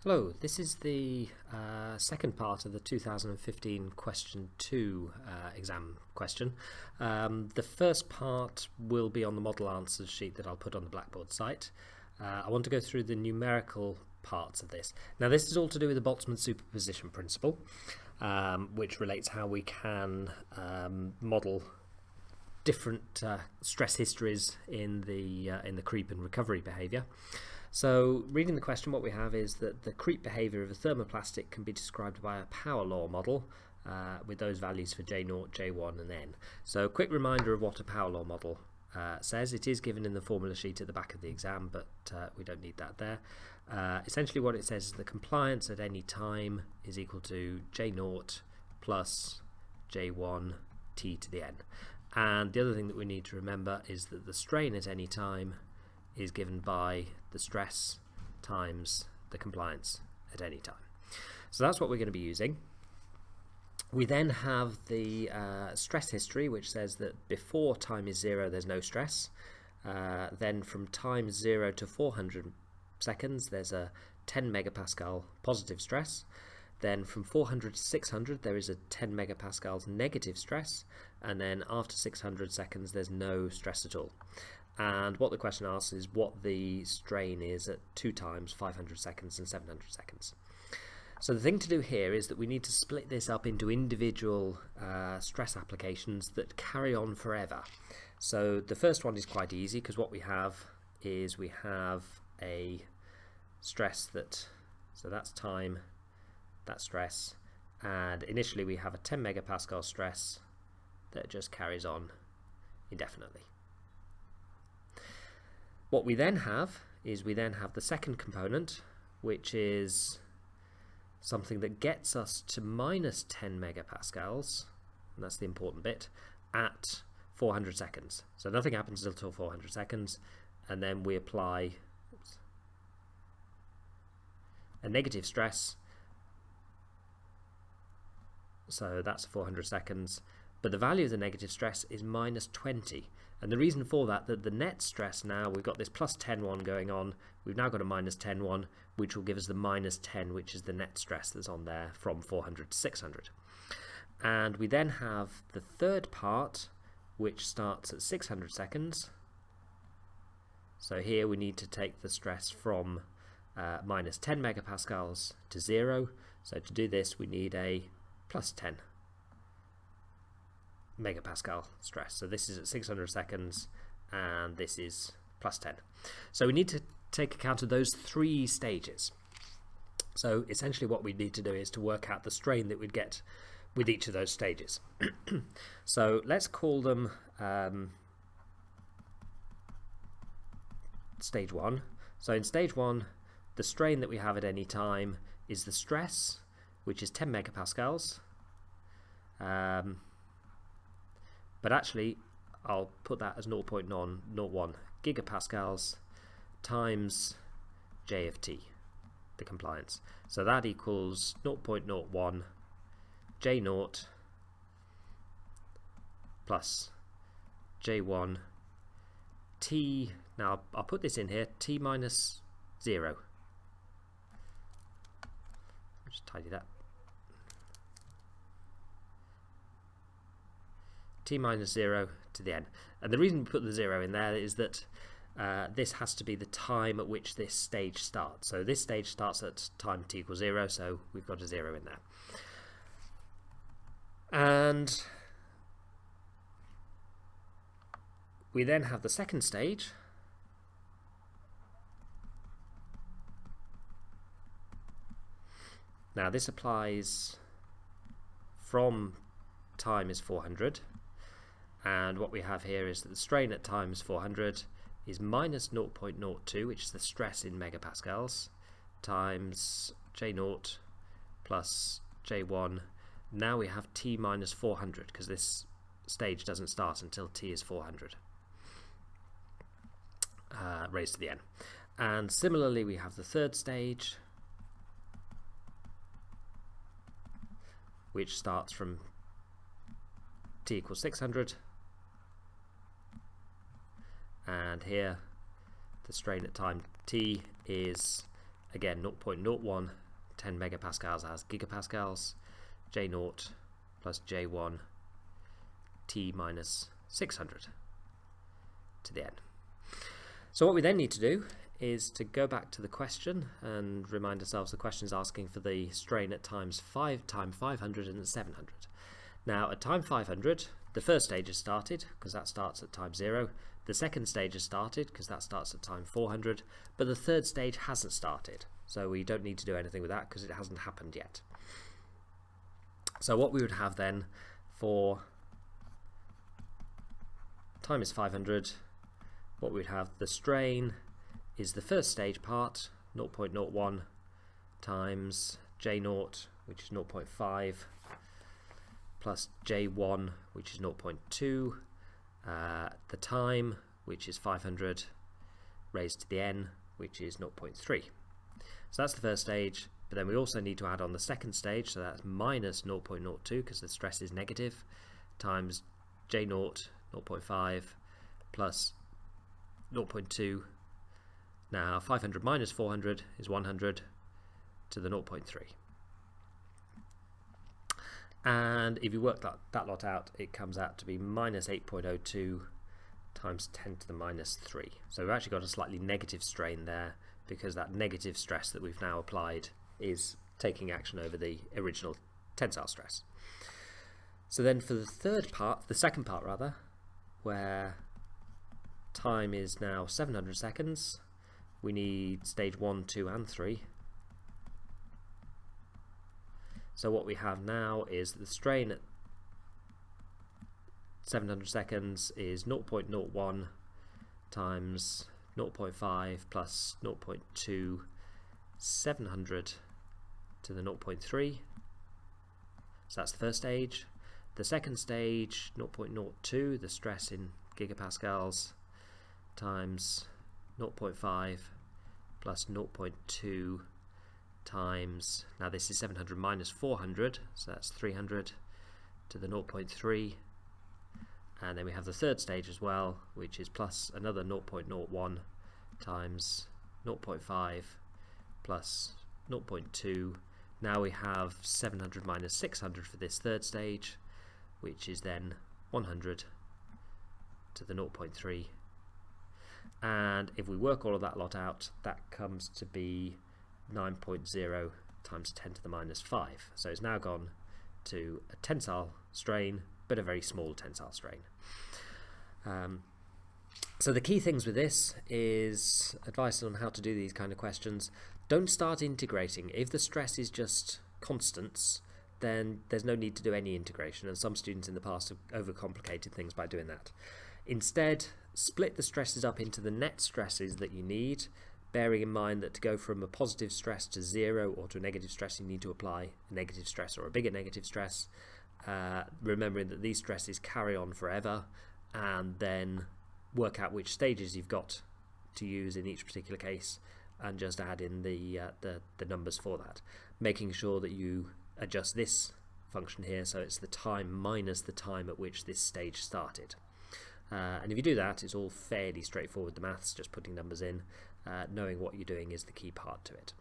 Hello, this is the second part of the 2015 question 2 exam question. The first part will be on the model answers sheet that I'll put on the Blackboard site. I want to go through the numerical parts of this. Now this is all to do with the Boltzmann superposition principle, which relates how we can model different stress histories in the creep and recovery behaviour. So reading the question, what we have is that the creep behaviour of a thermoplastic can be described by a power law model with those values for J0, J1 and N. So a quick reminder of what a power law model says. It is given in the formula sheet at the back of the exam, but we don't need that there. Essentially what it says is the compliance at any time is equal to J0 plus J1 T to the N. And the other thing that we need to remember is that the strain at any time is given by the stress times the compliance at any time. So that's what we're going to be using. We then have the stress history, which says that before time is 0 there's no stress. Then from time 0 to 400 seconds there's a 10 megapascal positive stress. Then from 400 to 600 there is a 10 megapascals negative stress, and then after 600 seconds there's no stress at all. And what the question asks is what the strain is at 2 times 500 seconds and 700 seconds. So the thing to do here is that we need to split this up into individual stress applications that carry on forever. So the first one is quite easy, because what we have is we have a stress so that's time, that's stress, and initially we have a 10 megapascal stress that just carries on indefinitely. What we then have is the second component, which is something that gets us to minus 10 megapascals, and that's the important bit, at 400 seconds. So nothing happens until 400 seconds, and then we apply a negative stress. So that's 400 seconds, but the value of the negative stress is minus 20. And the reason for that, the net stress now, we've got this plus 10 one going on, we've now got a minus 10 one, which will give us the minus 10, which is the net stress that's on there from 400 to 600. And we then have the third part, which starts at 600 seconds. So here we need to take the stress from minus 10 megapascals to 0. So to do this we need a plus 10 megapascal stress. So this is at 600 seconds and this is plus 10. So we need to take account of those 3 stages. So essentially what we need to do is to work out the strain that we'd get with each of those stages. So let's call them stage 1. So in stage 1 the strain that we have at any time is the stress, which is 10 megapascals. But actually I'll put that as 0.01 gigapascals times J of T, the compliance. So that equals 0.01 J0 plus J1 T. Now I'll put this in here, T minus 0. Just tidy that. T minus 0 to the N. And the reason we put the 0 in there is that this has to be the time at which this stage starts. So this stage starts at time t equals 0, so we've got a 0 in there. And we then have the second stage. Now this applies from time is 400. And what we have here is that the strain at times 400 is minus 0.02, which is the stress in megapascals, times J0 plus J1. Now we have T minus 400, because this stage doesn't start until T is 400 raised to the N. And similarly we have the third stage, which starts from T equals 600. And here the strain at time t is again 0.01 10 megapascals as gigapascals, J0 plus J1 T minus 600 to the n. So what we then need to do is to go back to the question and remind ourselves the question is asking for the strain at time 500 and 700. Now at time 500 the first stage has started because that starts at time 0, the second stage has started because that starts at time 400, but the third stage hasn't started, so we don't need to do anything with that because it hasn't happened yet. So what we would have then for time is 500, what we'd have, the strain is the first stage part, 0.01 times J0, which is 0.5, plus J1, which is 0.2, the time, which is 500, raised to the n, which is 0.3. So that's the first stage, but then we also need to add on the second stage, so that's minus 0.02, because the stress is negative, times J0, 0.5, plus 0.2. Now 500 minus 400 is 100 to the 0.3. And if you work that lot out, it comes out to be minus 8.02 times 10 to the minus 3. So we've actually got a slightly negative strain there because that negative stress that we've now applied is taking action over the original tensile stress. So then for the second part rather, where time is now 700 seconds, we need stage 1, 2 and 3. So what we have now is the strain at 700 seconds is 0.01 times 0.5 plus 0.2, 700 to the 0.3. So that's the first stage. The second stage, 0.02, the stress in gigapascals, times 0.5 plus 0.2 times, now this is 700 minus 400, so that's 300 to the 0.3, and then we have the third stage as well, which is plus another 0.01 times 0.5 plus 0.2. Now we have 700 minus 600 for this third stage, which is then 100 to the 0.3, and if we work all of that lot out, that comes to be 9.0 times 10 to the minus 5. So it's now gone to a tensile strain, but a very small tensile strain. So the key things with this is advice on how to do these kind of questions. Don't start integrating. If the stress is just constants, then there's no need to do any integration, and some students in the past have overcomplicated things by doing that. Instead, split the stresses up into the net stresses that you need, bearing in mind that to go from a positive stress to 0 or to a negative stress, you need to apply a negative stress or a bigger negative stress, remembering that these stresses carry on forever, and then work out which stages you've got to use in each particular case and just add in the numbers for that, making sure that you adjust this function here so it's the time minus the time at which this stage started. And if you do that, it's all fairly straightforward, the maths, just putting numbers in. Knowing what you're doing is the key part to it.